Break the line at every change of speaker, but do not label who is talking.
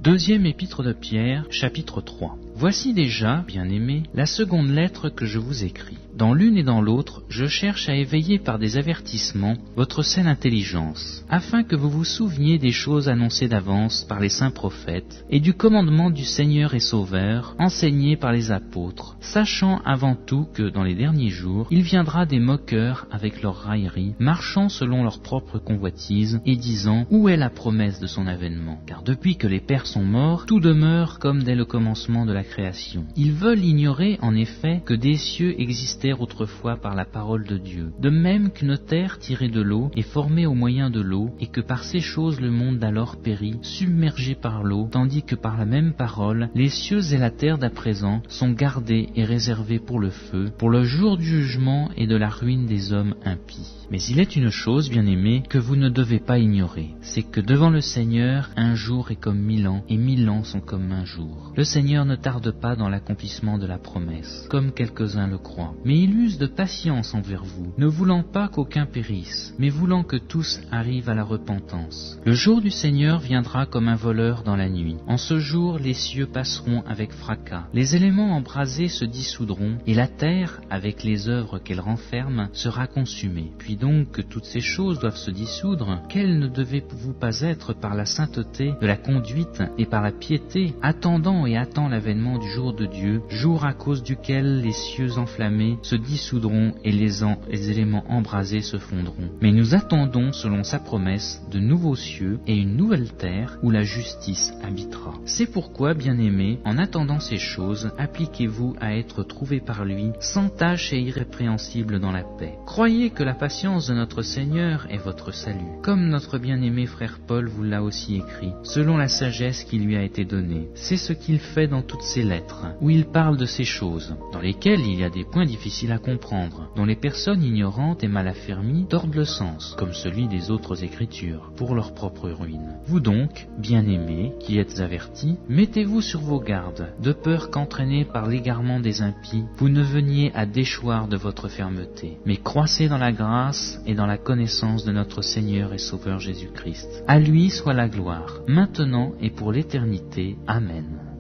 Deuxième épître de Pierre, chapitre 3. Voici déjà, bien-aimés, la seconde lettre que je vous écris. Dans l'une et dans l'autre, je cherche à éveiller par des avertissements votre saine intelligence, afin que vous vous souveniez des choses annoncées d'avance par les saints prophètes, et du commandement du Seigneur et Sauveur, enseigné par les apôtres, sachant avant tout que, dans les derniers jours, il viendra des moqueurs avec leurs railleries, marchant selon leur propre convoitise, et disant « Où est la promesse de son avènement ?» Car depuis que les pères sont morts, tout demeure comme dès le commencement de la création. Ils veulent ignorer, en effet, que des cieux existaient autrefois par la parole de Dieu, de même qu'une terre tirée de l'eau est formée au moyen de l'eau, et que par ces choses le monde d'alors périt, submergé par l'eau, tandis que par la même parole, les cieux et la terre d'à présent sont gardés et réservés pour le feu, pour le jour du jugement et de la ruine des hommes impies. Mais il est une chose, bien-aimés, que vous ne devez pas ignorer, c'est que devant le Seigneur, un jour est comme 1000 ans, et 1000 ans sont comme un jour. Le Seigneur ne tarde pas dans l'accomplissement de la promesse, comme quelques-uns le croient, mais il use de patience envers vous, ne voulant pas qu'aucun périsse, mais voulant que tous arrivent à la repentance. Le jour du Seigneur viendra comme un voleur dans la nuit. En ce jour, les cieux passeront avec fracas, les éléments embrasés se dissoudront, et la terre, avec les œuvres qu'elle renferme, sera consumée. Puis donc que toutes ces choses doivent se dissoudre, quelles ne devez-vous pas être par la sainteté de la conduite et par la piété, attendant et attend l'avènement du jour de Dieu, jour à cause duquel les cieux enflammés se dissoudront et les éléments embrasés se fondront. Mais nous attendons, selon sa promesse, de nouveaux cieux et une nouvelle terre où la justice habitera. C'est pourquoi, bien-aimés, en attendant ces choses, appliquez-vous à être trouvés par lui, sans tache et irrépréhensibles dans la paix. Croyez que la patience de notre Seigneur est votre salut. Comme notre bien-aimé frère Paul vous l'a aussi écrit, selon la sagesse qui lui a été donnée. C'est ce qu'il fait dans toutes ses lettres, où il parle de ces choses, dans lesquelles il y a des points difficiles à comprendre, dont les personnes ignorantes et mal affermies tordent le sens, comme celui des autres Écritures, pour leur propre ruine. Vous donc, bien-aimés, qui êtes avertis, mettez-vous sur vos gardes, de peur qu'entraînés par l'égarement des impies, vous ne veniez à déchoir de votre fermeté, mais croissez dans la grâce et dans la connaissance de notre Seigneur et Sauveur Jésus-Christ. À lui soit la gloire, maintenant et pour l'éternité. Amen.